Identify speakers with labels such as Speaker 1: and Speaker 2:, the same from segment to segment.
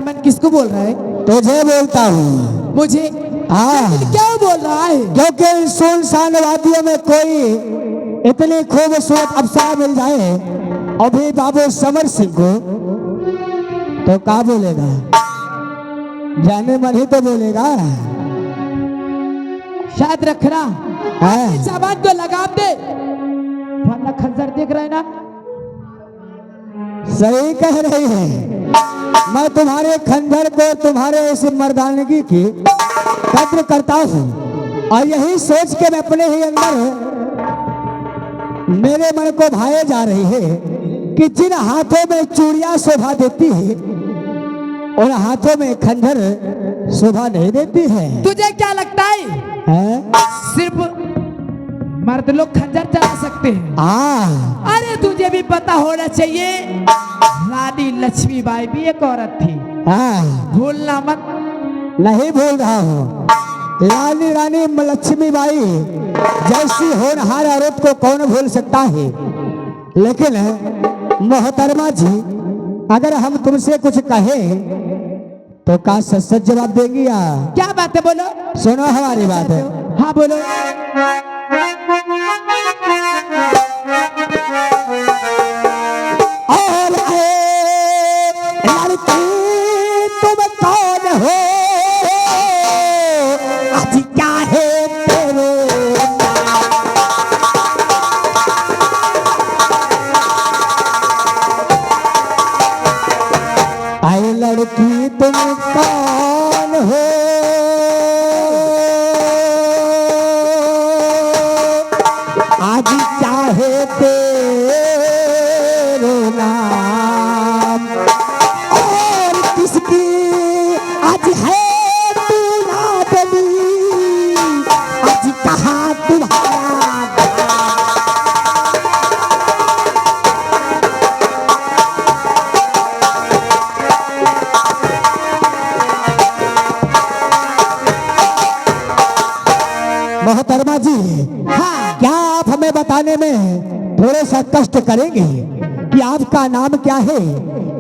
Speaker 1: मन किसको बोल रहा है?
Speaker 2: तुझे बोलता हूँ।
Speaker 1: मुझे?
Speaker 2: हाँ।
Speaker 1: क्यों बोल रहा है?
Speaker 2: क्योंकि सुनसान वादियों में कोई इतनी खूबसूरत अप्सरा मिल जाए अभी बाबू समर सिंह को तो क्या बोलेगा? जाने मन ही तो बोलेगा।
Speaker 1: शायद रखना
Speaker 2: हाँ।
Speaker 1: जबान को लगाम दे वरना खंजर देख रहे ना।
Speaker 2: सही कह रही है। मैं तुम्हारे खंजर को तुम्हारे इस मर्दानगी की कद्र करता हूँ और यही सोच के मैं अपने ही अंदर मेरे मन को भाए जा रही है कि जिन हाथों में चूड़ियां शोभा देती है उन हाथों में खंजर शोभा नहीं देती है।
Speaker 1: तुझे क्या लगता है?
Speaker 2: सिर्फ
Speaker 1: मर्द लोग खंजर चला सकते हैं? अरे तुझे भी पता होना चाहिए रानी लक्ष्मीबाई भी एक औरत थी। भूलना मत।
Speaker 2: नहीं भूल रहा हूँ। रानी लक्ष्मीबाई जैसी होनहार औरत को कौन भूल सकता है। लेकिन मोहतरमा जी अगर हम तुमसे कुछ कहें तो क्या सच जवाब देंगी या?
Speaker 1: क्या बात है बोलो।
Speaker 2: सुनो हमारी बात है।
Speaker 1: हाँ बोलो।
Speaker 2: और लड़की तुम कौन हो? आज क्या है तेरे आए लड़की तुम कौन हो? आज चाहे तेरे नाम और किसकी आज है तू लाडली? आज कहाँ तुम्हारा मोहतरमा जी? हाँ। क्या आप हमें बताने में थोड़े सा कष्ट करेंगे कि आपका नाम क्या है,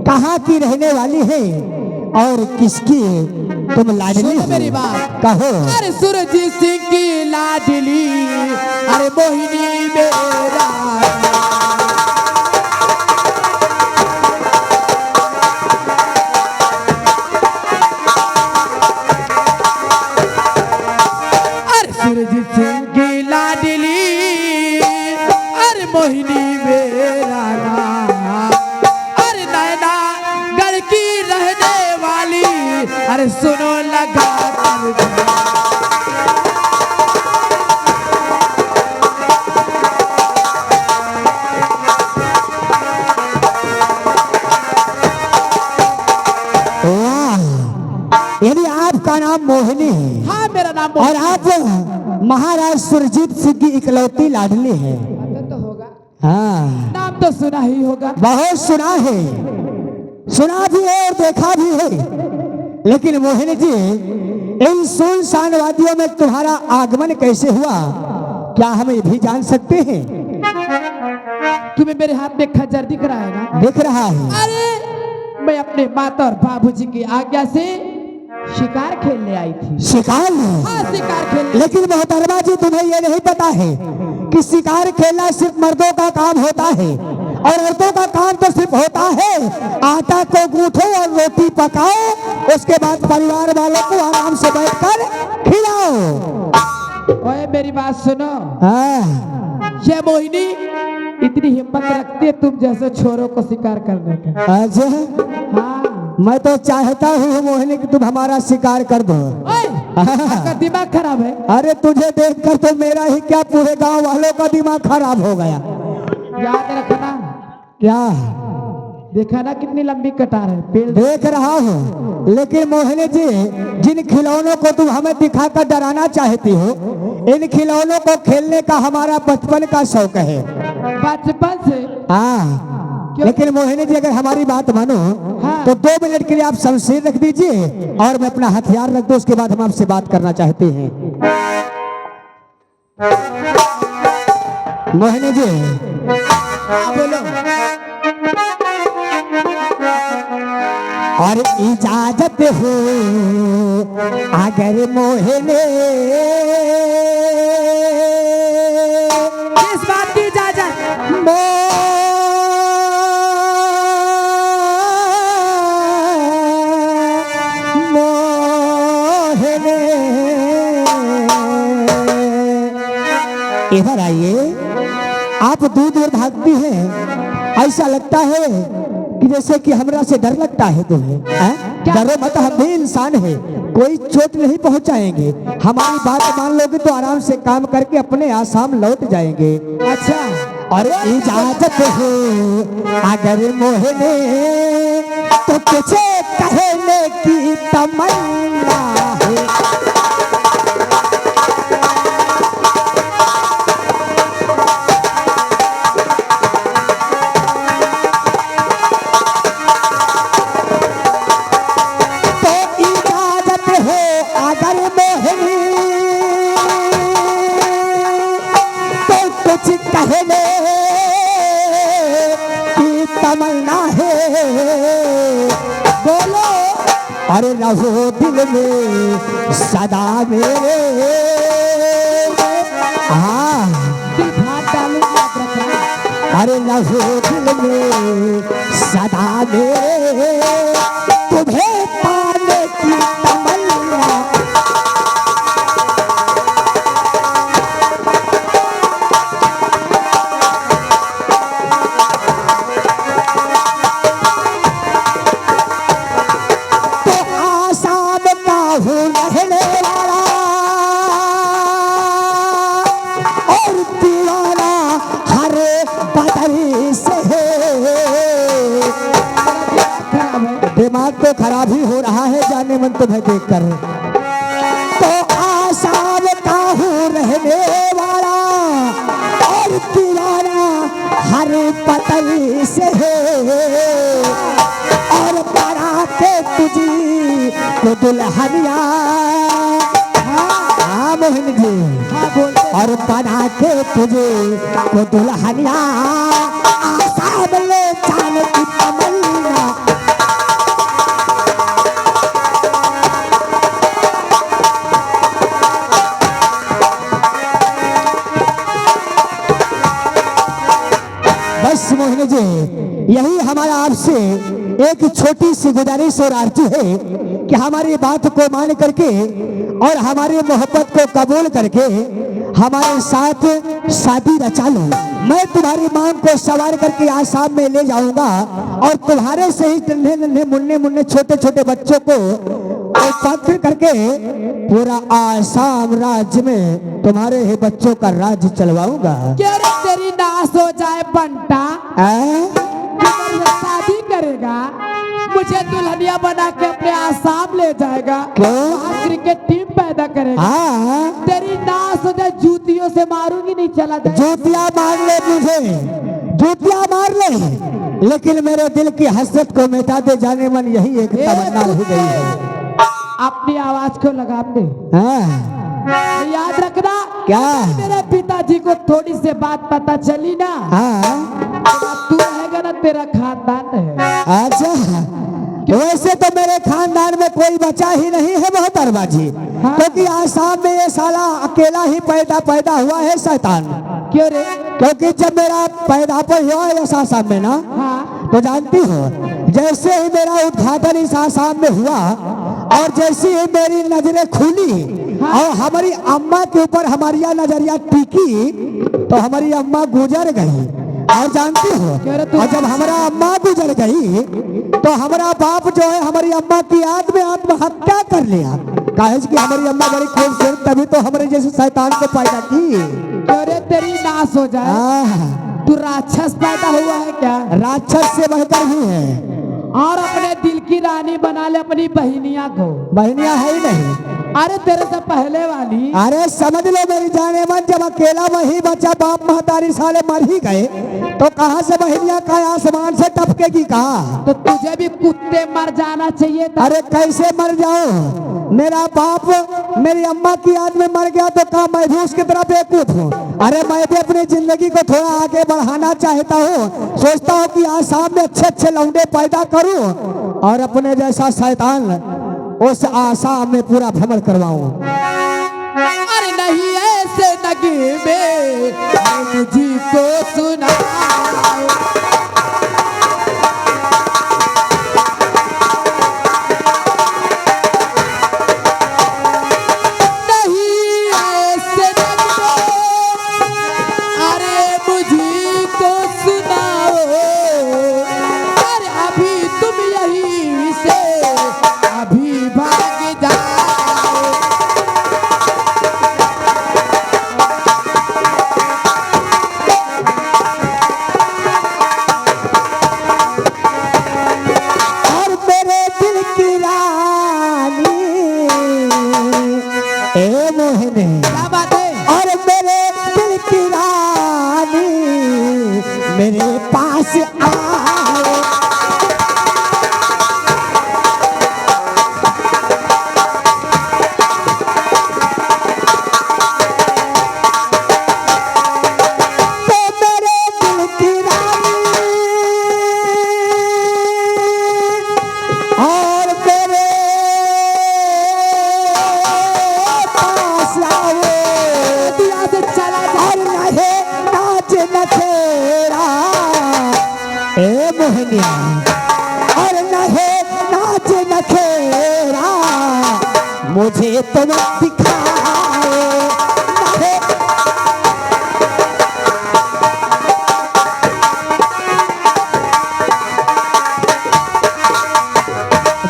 Speaker 2: कहाँ की रहने वाली है और किसकी तुम लाडली हो?
Speaker 1: मेरी बात
Speaker 2: कहो।
Speaker 1: अरे सुरजीत सिंह की लाडली, अरे मोहिनी मेरा। सुरजीत सिंह की लाडली, अरे मोहिनी मेरा नाम। अरे नैना गढ़ की रहने वाली, अरे सुनो लगा
Speaker 2: यदि आपका नाम मोहिनी है?
Speaker 1: हाँ मेरा नाम
Speaker 2: और आप महाराज सुरजीत सिंह की इकलौती लाडली है?
Speaker 1: तो होगा।
Speaker 2: हाँ।
Speaker 1: नाम तो सुना ही होगा।
Speaker 2: बहुत सुना है, सुना भी है और देखा भी है। लेकिन मोहिनी जी इन सुनसान वादियों में तुम्हारा आगमन कैसे हुआ, क्या हम ये भी जान सकते हैं?
Speaker 1: तुम्हें मेरे हाथ में खंजर दिख रहा है ना?
Speaker 2: दिख रहा है।
Speaker 1: अरे मैं अपने माता और बाबूजी की आज्ञा से शिकार खेलने आई थी।
Speaker 2: शिकार?
Speaker 1: हाँ शिकार खेलने।
Speaker 2: लेकिन मोहतरमा जी तुम्हें यह नहीं पता है कि शिकार खेलना सिर्फ मर्दों का काम होता है और औरतों का काम तो सिर्फ होता है आटा को गूंथो और रोटी पकाओ, उसके बाद परिवार वालों को आराम से बैठकर खिलाओ।
Speaker 1: ओए मेरी बात सुनो।
Speaker 2: हाँ।
Speaker 1: ये मोहिनी इतनी हिम्मत रखती है तुम जैसे छोरों को शिकार करने का?
Speaker 2: अच्छा।
Speaker 1: हाँ।
Speaker 2: मैं तो चाहता हूँ मोहिनी कि तुम हमारा शिकार कर दो।
Speaker 1: आपका दिमाग खराब है?
Speaker 2: अरे तुझे देखकर तो मेरा ही क्या पूरे गांव वालों का दिमाग खराब हो गया।
Speaker 1: याद रखना।
Speaker 2: क्या?
Speaker 1: देखा ना कितनी लंबी कटार है? पेड़
Speaker 2: देख रहा हूँ। लेकिन मोहिनी जी जिन खिलौनों को तुम हमें दिखाकर डराना चाहती हो, इन खिलौनों को खेलने का हमारा बचपन का शौक है।
Speaker 1: बचपन से?
Speaker 2: हाँ। लेकिन मोहिनी जी अगर हमारी बात मानो तो 2 मिनट के लिए आप शमशीर रख दीजिए और मैं अपना हथियार रख दूं, उसके बाद हम आपसे बात करना चाहते हैं। मोहिनी जी
Speaker 1: बोलो।
Speaker 2: और इजाजत हो अगर मोहने
Speaker 1: किस बात की इजाजत?
Speaker 2: मोहने इधर आइए। आप दूर दूर भागती हैं, ऐसा लगता है कि जैसे कि हमरा से डर लगता है तुम्हें। डरो मत, हम भी इंसान है, कोई चोट नहीं पहुंचाएंगे। हमारी बात मान लोगे तो आराम से काम करके अपने आसाम लौट जाएंगे।
Speaker 1: अच्छा,
Speaker 2: और इजाजत हो अगर मोहने तो तुझे कहने की तमन्ना है। कहने की तमन्ना है, बोलो। अरे रहो दिल में सदा मेरे। हाँ, अरे रहो दिल में सदा मेरे, तुम्हें पाने की तमन्ना। दिमाग तो खराब ही हो रहा है जाने मन तुम्हें देखकर। तो आसाम का हूँ रहने वाला और दीवाना हर पतली से है, और बना के तुझी को दुल्हनिया। हाँ मोहन जी, हाँ बोलते। और बना के तुझे को दुल्हनिया आसाम ले जाने की तमन्ना। मोहिनी जी, यही हमारा आपसे एक छोटी सी गुजारिश और आरती है कि हमारी बात को मान करके और हमारी मोहब्बत को कबूल करके हमारे साथ शादी रचा लो। मैं तुम्हारी मांग को सवार करके आसाम में ले जाऊंगा और तुम्हारे से ही नन्हे नन्हे मुन्ने मुन्ने छोटे छोटे बच्चों को पकड़ करके पूरा आसाम राज्य में तुम्हारे ही बच्चों का राज्य चलवाऊंगा।
Speaker 1: क्या रे तेरी नाश हो जाए बंटा? शादी करेगा, मुझे दुल्हनिया बना के अपने आसाम ले जाएगा।
Speaker 2: क्यों?
Speaker 1: क्रिकेट टीम पैदा करेगा। तेरी नाश हो जाए, जूतियों से मारूंगी, नहीं चला जाए।
Speaker 2: जूतियां मार ले मुझे, जूतियां मार ले, लेकिन मेरे दिल की हसरत को मिटा दे जाने मन, यही एक तमन्ना हो गई है।
Speaker 1: अपनी आवाज को लगा दे। याद रखना
Speaker 2: क्या?
Speaker 1: मेरे पिताजी को थोड़ी सी बात पता चली ना, तू रहेगा ना, तेरा खानदान है।
Speaker 2: अच्छा, वैसे तो मेरे खानदान में कोई बचा ही नहीं है मोहतरमा जी, क्योंकि आसाम में ये साला अकेला ही पैदा हुआ है शैतान।
Speaker 1: क्यों रे?
Speaker 2: क्योंकि जब मेरा पैदापन हुआ है इस आसाम में ना, तो जानती हो जैसे ही मेरा उद्घाटन इस आसाम में हुआ और जैसे ही मेरी नजरें खुली और हमारी अम्मा के ऊपर हमारी नजरिया टिकी तो हमारी अम्मा गुजर गई। और जानती हो, और जब हमारा अम्मा गुजर गई तो हमारा बाप जो है हमारी अम्मा की याद में आत्महत्या कर लिया। काहे कि हमारी अम्मा बड़ी खूबसूरत, तभी तो हमारे जैसे शैतान को पैदा की।
Speaker 1: अरे तेरी नाश हो जाए, तू राक्षस पैदा हुआ है क्या?
Speaker 2: राक्षस से बढ़कर ही है।
Speaker 1: और अपने दिल की रानी बना ले अपनी बहनिया को।
Speaker 2: बहनिया है ही नहीं।
Speaker 1: अरे तेरे से पहले वाली।
Speaker 2: अरे समझ लो मेरी जाने मन, जब अकेला वही बच्चा बाप महतारी साले मर ही गए तो कहाँ से बहनिया का आसमान से टपकेगी? कहाँ?
Speaker 1: तो तुझे भी कुत्ते मर जाना चाहिए था।
Speaker 2: अरे कैसे मर जाऊं? मेरा बाप मेरी अम्मा की याद में मर गया तो कहा मैं भी उसकी तरह बेवकूफ हूँ? अरे मैं भी अपनी जिंदगी को थोड़ा आगे बढ़ाना चाहता हूँ, सोचता हूँ कि आसाम में अच्छे अच्छे लौंडे पैदा करूँ और अपने जैसा शैतान उस आशा में पूरा भ्रमण करवाऊं।
Speaker 1: अरे नहीं ऐसे नगे में मुझको सुना
Speaker 2: मेरे पास आए। तो मेरे दिल की रानी और मेरे पास आओ। दुनिया से चला जाए रहे नाच नखेरा ए मोहनिया और नहे नाच नखेरा मुझे तुम दिखाओ। नहे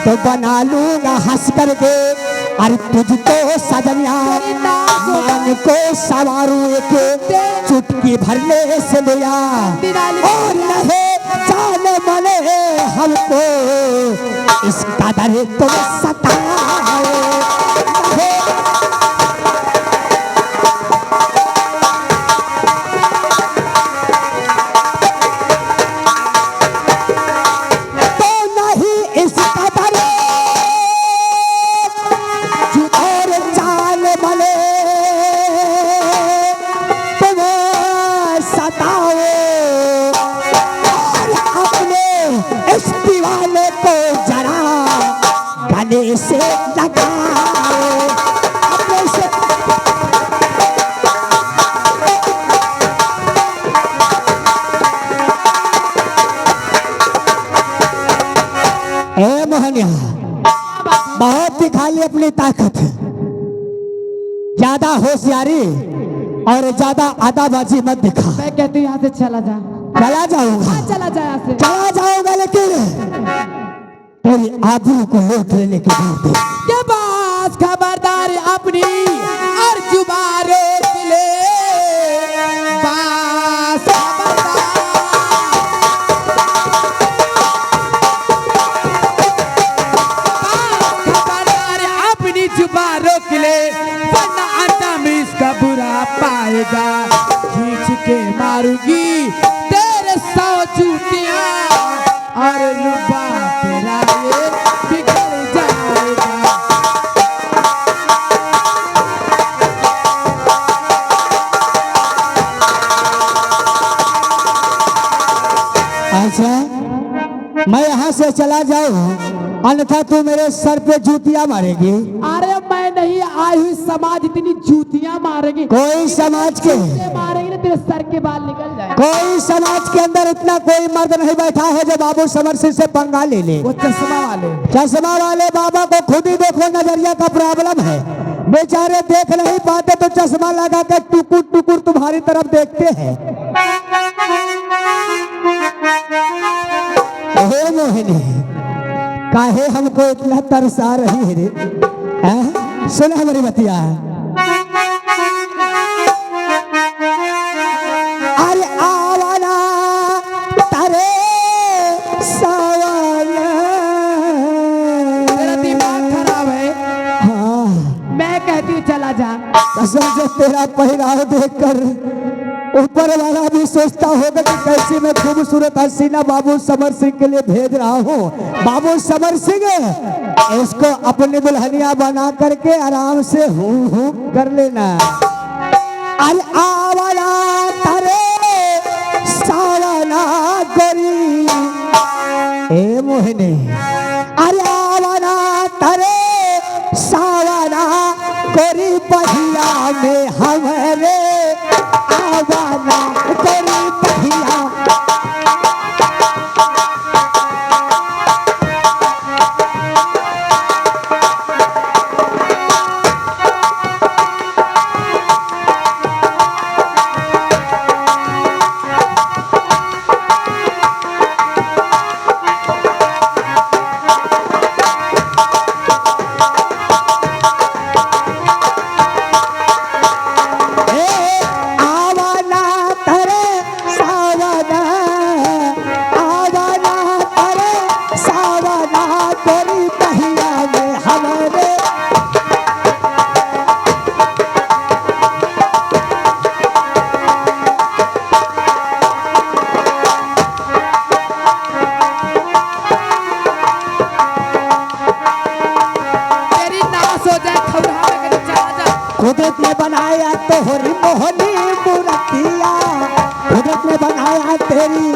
Speaker 2: तो बना लूंगा हंस करके अरे तुझको सजनिया मान को सवारू के चुटकी भरने से लिया और नहे जान मने हमको इस कदर तुम सताओ। नहे तो नहीं इस कदर और जान मने तुम सताओ और अपने इस दीवाने को जरा गले से लगाओ। अपने से ए मोहनिया बहुत दिखा ली अपनी ताकत, ज्यादा होशियारी और ज्यादा आदाबाजी मत दिखा।
Speaker 1: मैं कहती हूँ यहाँ से चला जा।
Speaker 2: चला जाऊंगा,
Speaker 1: चला जा यहाँ से।
Speaker 2: चला जाऊंगा लेकिन तेरी आबरू को लौट लेने के बाद
Speaker 1: के पास खबरदार अपनी और जुबान रोक ले। बस खबरदार अपनी जुबान रोक ले वरना अंजाम इसका बुरा पाएगा। खींच के मारूंगी तेरे 100 जूतियां और रुबा तेरा ये बिगड़ जाएगा।
Speaker 2: अच्छा मैं यहाँ से चला जाऊँ अन्यथा तू मेरे सर पे जूतियां मारेगी।
Speaker 1: अरे मैं नहीं आई हुई समाज इतनी जूतियां मारेगी।
Speaker 2: कोई समाज के
Speaker 1: मारेगी ना तेरे सर के बाल निकल जाए।
Speaker 2: कोई समाज के अंदर इतना कोई मर्द नहीं बैठा है जो बाबू समर सिंह से पंगा ले ले।
Speaker 1: वो चश्मा वाले बाबा को खुद ही देखो नजरिया का प्रॉब्लम है। बेचारे देख नहीं पाते तो चश्मा लगा के टुकुर टुकुर तुम्हारी तरफ देखते हैं। हे मोहिनी काहे हमको इतना तरसा रही है रे? सुना हमारी बतिया। अरे आवाना तारे सवाना तेरा दिमाग खराब है।
Speaker 2: हाँ
Speaker 1: मैं कहती हूँ चला जा।
Speaker 2: कसम से तेरा पहराव देखकर ऊपर वाला भी सोचता होगा कि कैसे मैं खूबसूरत हसीना बाबू समर सिंह के लिए भेज रहा हूँ। बाबू समर सिंह इसको अपनी दुल्हनिया बना करके आराम से हूँ कर लेना। अरे आवाला तारे सावना गोरी ए मोहिनी अरे आवाना तरे सावना कोरी पहिया में हमरे आवाना कोरी पहिया। कुदरत ने बनाया तोहरी मोहनी मूर्तिया, कुदरत ने बनाया तेरी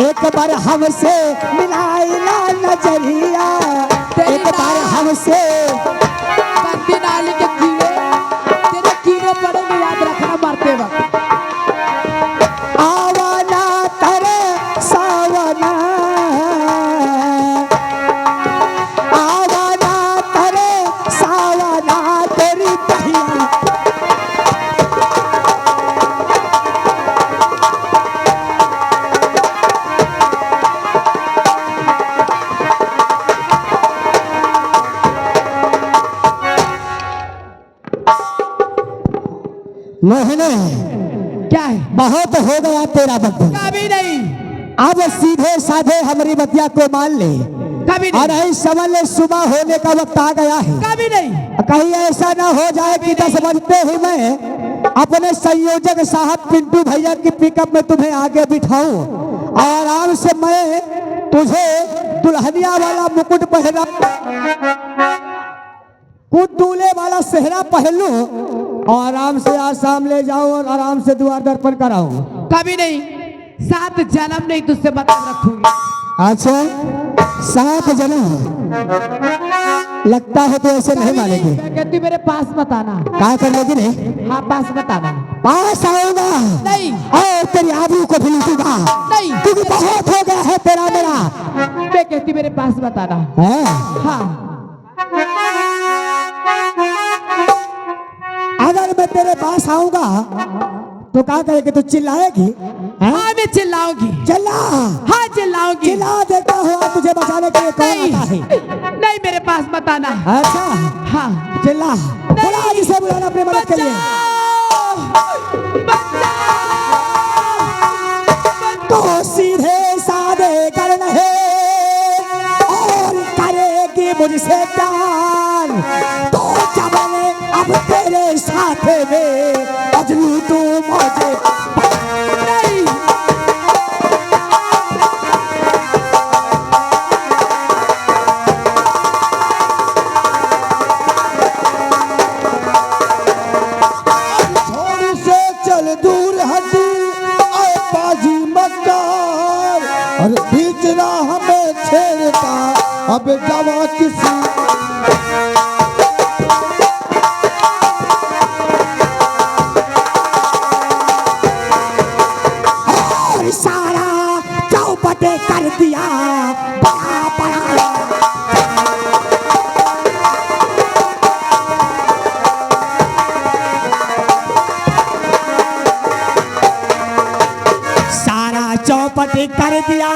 Speaker 2: एक बार हमसे मिलाइला नजरिया, एक बार हमसे
Speaker 1: बंदी नाली के कीड़े तेरे कीड़े पड़ेंगे याद रखना मरते वक्त।
Speaker 2: आवाना तरे सावना मोहने
Speaker 1: क्या है?
Speaker 2: बहुत हो गया तेरा बकबक,
Speaker 1: कभी नहीं,
Speaker 2: अब सीधे साधे हमारी बतिया को मान ले।
Speaker 1: कभी नहीं,
Speaker 2: और ऐसा समझ ले सुबह होने का वक्त आ गया है।
Speaker 1: कभी नहीं,
Speaker 2: कहीं ऐसा ना हो जाए कि 10 बजते ही मैं अपने संयोजक साहब पिंटू भैया की पिकअप में तुम्हें आगे बिठाऊं और आराम से मैं तुझे दुल्हनिया वाला मुकुट पहना, कुछ दूल्हे वाला सेहरा पहन लूं और आराम से आसाम ले जाऊं और आराम से द्वार दर्पण कराऊं।
Speaker 1: कभी नहीं, 7 जन्म नहीं तुझसे मतलब रखूंगी।
Speaker 2: अच्छा 7 जन्म लगता है तो ऐसे नहीं मानेगी।
Speaker 1: मैं कहती मेरे पास मत आना।
Speaker 2: क्या कर लेगी नहीं?
Speaker 1: हाँ पास मत आना।
Speaker 2: पास आऊंगा
Speaker 1: नहीं,
Speaker 2: और तेरी आबरू को भी लूटूंगा
Speaker 1: नहीं,
Speaker 2: क्योंकि बहुत हो गया है तेरा मेरा।
Speaker 1: मैं कहती मेरे पास मत आना।
Speaker 2: है?
Speaker 1: हाँ
Speaker 2: अगर मैं तेरे पास आऊंगा तो क्या करेगी? तू चिल्लाएगी?
Speaker 1: हाँ मैं चिल्लाऊंगी।
Speaker 2: चिल्ला,
Speaker 1: हाँ चिल्लाऊंगी।
Speaker 2: चिल्ला देता हुआ तुझे बचाने के लिए कौन आता है?
Speaker 1: नहीं मेरे पास मत आना।
Speaker 2: अच्छा
Speaker 1: हाँ
Speaker 2: चिल्ला, बुला जिसे बुलाना अपने मदद के लिए। तो सीधे साधे करना है और करेगी मुझसे प्यार तो जब अब तेरे साथ में अजलू तू मुझे
Speaker 1: नहीं,
Speaker 2: छोड़ से चल दूर हटी आए बाजी मक्कार और बीच राह में छेड़ता अब जवा किसी और सारा चौपटे कर दिया बड़ा बड़ा। सारा चौपट कर दिया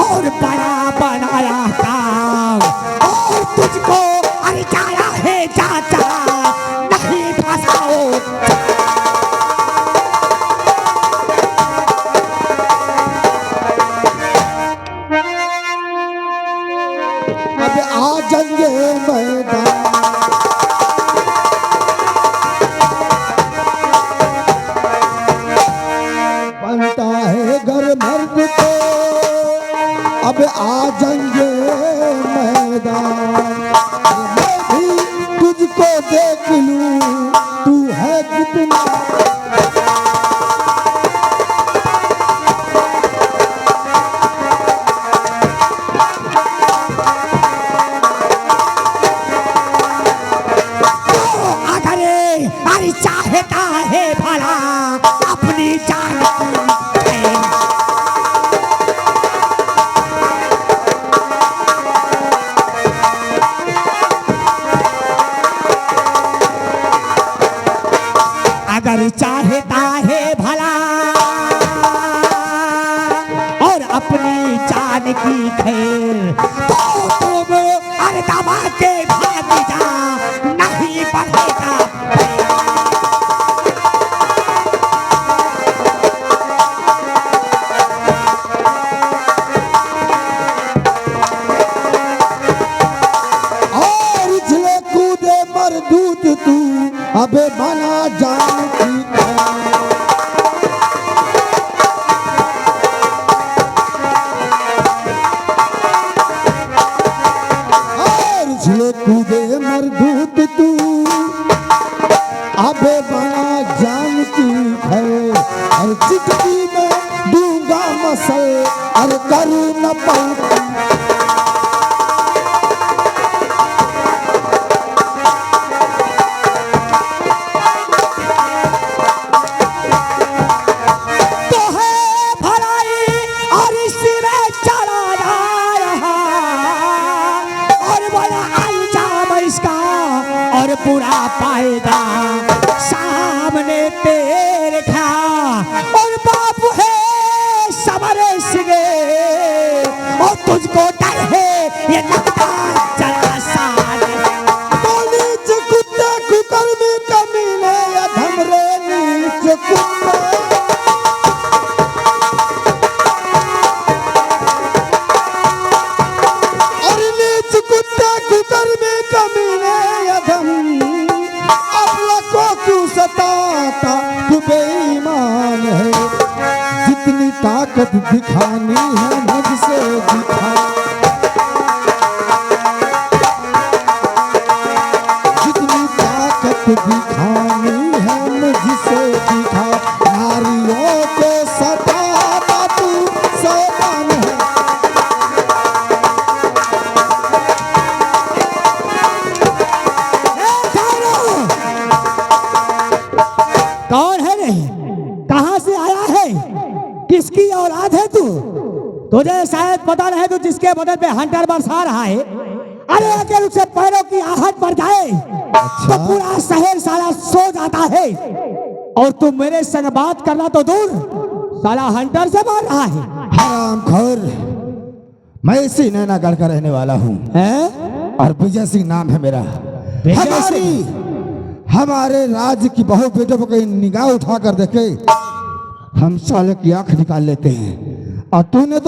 Speaker 2: और बड़ा बनाया काम और तुझको अरचाया है चाचा नहीं फंसाओ। अब आ जंगे मैदान बनता है घर मर्द को अब आ जंगे मैदान मैं भी तुझको देख लूं चाहता है भला अपनी जान की खैर। अगर चाहता है भला और अपनी जान की खैर, तो तुम अरे दबा के भाग जा, नहीं बढ़ेगा।
Speaker 3: और उछले कूदे मरदूत तू अबे बना जान की खैर। और उछले कूदे मरदूत तू अबे बना जान की खैर। और चिटकी में दूंगा मसल और करूँ न पलटी।
Speaker 2: तो है भलाई और इसी में चला जाए और बड़ा अंजाम इसका और बुरा पाएगा सामने तेरे खा। और बाबू है समरे सिगे और तुझको डर है ये लगता जरा सान।
Speaker 3: तो नीच कुत्ते कुकर्मी कमीने या धमरे नीच कुत्ते। और नीच कुत्ते कुकर्मी कमीने या धम, अपना को क्यों सताता तू बेईमान है। जितनी ताकत दिखानी है मुझसे दिखा। जितनी ताकत दिखानी है मुझसे दिखा। नारियों को सताता तू शैतान है।
Speaker 2: कौन है रे? कहां से आया है? किसकी औलाद है तू? तुझे शायद पता नहीं, तू जिसके बदन पे हंटर बरसा रहा है, अरे अगर उसे पैरों की आहट पड़ जाए तो पूरा शहर साला सो जाता है। और तू मेरे संग बात करना तो दूर, साला हंटर से मार रहा है।
Speaker 3: हरामखोर, मैं इसी नैनागढ़ का रहने वाला हूँ और विजय सिंह नाम है मेरा। हमारे राज्य की बहु बेटों पर कहीं निगाह उठा कर देखे हम साले की आंख निकाल लेते हैं। और तूने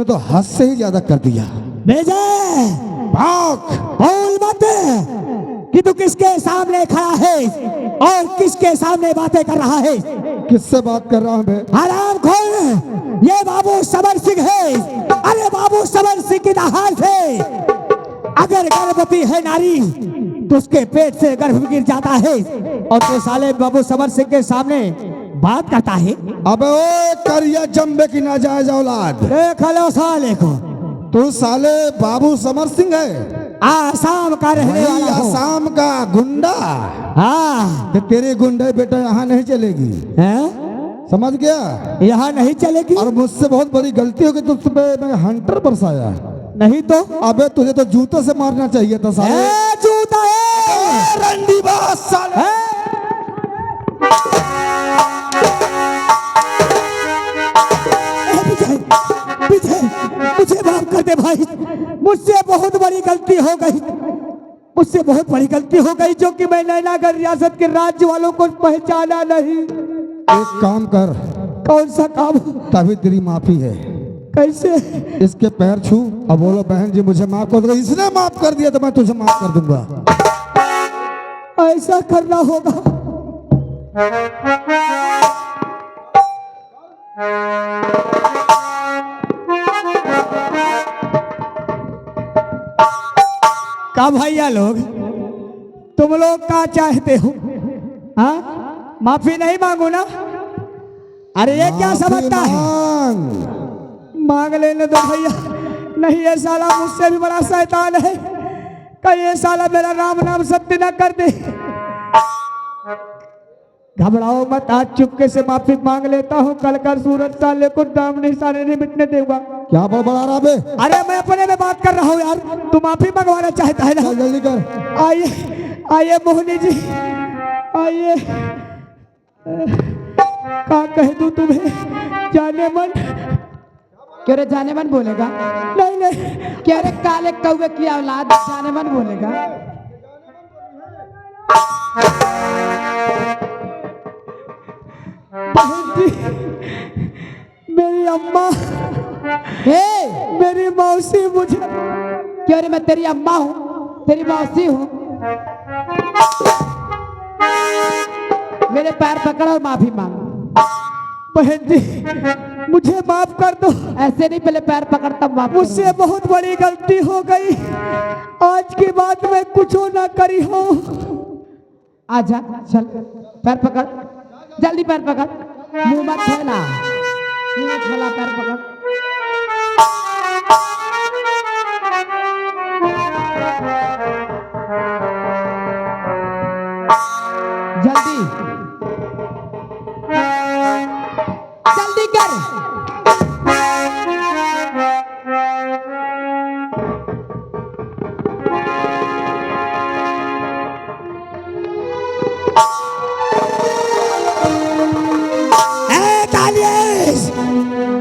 Speaker 3: तो हद से ही ज्यादा कर दिया।
Speaker 2: विजय,
Speaker 3: भाग!
Speaker 2: बोल मत कि तू किसके सामने खड़ा है और किसके सामने बातें कर रहा है।
Speaker 3: किससे बात कर रहा हूँ मैं?
Speaker 2: हरामखोर, ये बाबू समर सिंह है। अरे बाबू समर सिंह की दहाड़ से अगर गर्भवती है नारी तो उसके पेट से गर्भ गिर जाता है, और तो साले बाबू समर सिंह के सामने बात करता है।
Speaker 3: अबे ओ करिया जम्बे की नाजायज औलाद,
Speaker 2: देख लो साले को।
Speaker 3: तू साले बाबू समर सिंह है?
Speaker 2: आसाम का रहने
Speaker 3: वही
Speaker 2: वाला हूँ।
Speaker 3: आसाम का गुंडा?
Speaker 2: हाँ,
Speaker 3: तो तेरी गुंडे बेटा यहाँ नहीं चलेगी,
Speaker 2: हैं?
Speaker 3: समझ गया?
Speaker 2: यहाँ नहीं चलेगी।
Speaker 3: और मुझसे बहुत बड़ी गलती होगी, तुझ पे मैं हंटर बरसाया।
Speaker 2: नहीं तो
Speaker 3: अबे तुझे तो जूते से मारना चाहिए था साले।
Speaker 2: जूता है
Speaker 3: रंडीबाज साले।
Speaker 2: मुझे मुझे माफ कर दे भाई, मुझसे बहुत बड़ी गलती हो गई। मुझसे बहुत बड़ी गलती हो गई, जो कि मैं नैनागढ़ रियासत के राज्य वालों को पहचाना नहीं।
Speaker 3: एक काम कर।
Speaker 2: कौन सा काम?
Speaker 3: तभी तेरी माफी है।
Speaker 2: कैसे?
Speaker 3: इसके पैर छू और बोलो बहन जी मुझे माफ कर दो। इसने माफ कर दिया तो मैं तुझे माफ कर दूंगा।
Speaker 2: ऐसा करना होगा। का भैया लोग, तुम लोग क्या चाहते हो? हाँ, माफी नहीं मांगू ना? अरे ये क्या समझता है? मांग लेने दो भैया। नहीं, ये साला मुझसे भी बड़ा शैतान है। कहीं ये साला मेरा राम नाम सत्य न कर दे। घबराओ मत, आज चुपके से माफी मांग लेता हूँ, कल का सूरज साले को दाम निशाने नहीं मिटने दूंगा।
Speaker 3: क्या बड़बड़ा रहा बे?
Speaker 2: अरे मैं अपने में बात कर रहा हूँ यार, तू माफी मंगवाना चाहता है ना?
Speaker 3: चल जल्दी कर।
Speaker 2: आइए आइए मोहनी जी, आइए। क्या कह दूं तुम्हें, जाने मन।
Speaker 1: क्यों रे जाने मन बोलेगा?
Speaker 2: नहीं नहीं,
Speaker 1: क्या रे काले कौवे की औलाद जाने मन बोलेगा?
Speaker 2: बहन जी, मेरी अम्मा,
Speaker 1: हे
Speaker 2: मेरी मौसी मुझे।
Speaker 1: क्यों रे मैं तेरी अम्मा हूँ, तेरी मौसी हूँ। मेरे पैर पकड़ और माफी मांग।
Speaker 2: बहन जी मुझे माफ कर दो,
Speaker 1: ऐसे नहीं, पहले पैर पकड़ तब माफ
Speaker 2: मुझसे बहुत बड़ी गलती हो गई, आज की बात मैं कुछ ना करी हो।
Speaker 1: आजा चल, पैर पकड़, जल्दी पैर पकड़, मुंह मत फैला, मुंह मत फैला, पैर पकड़। जल्दी जल्दी कर।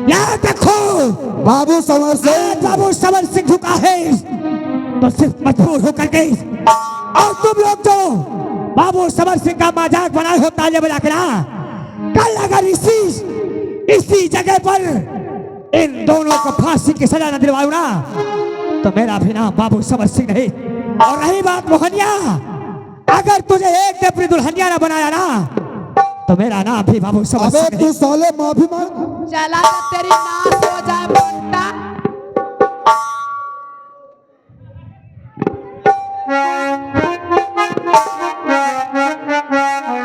Speaker 2: याद रखो,
Speaker 3: बाबू समर सिंह,
Speaker 2: बाबू समर सिंह झुका है तो सिर्फ मजबूर होकर के, और तुम लोग तो बाबू समर सिंह का मजाक बनाए हो ताले बजा के ना। कल अगर इसी जगह पर इन दोनों को फांसी की सजा न दिलवाऊं ना, तो मेरा भी नाम बाबू समर सिंह नहीं। और रही बात मोहनिया, अगर तुझे एक ने अपनी दुल्हनिया न बनाया ना, तो मेरा नाम भी बाबू समर
Speaker 3: अबे
Speaker 2: सिंह नहीं।
Speaker 3: तू साले माफी मांग।
Speaker 1: चला तो तेरी नाश हो जाए बेटा।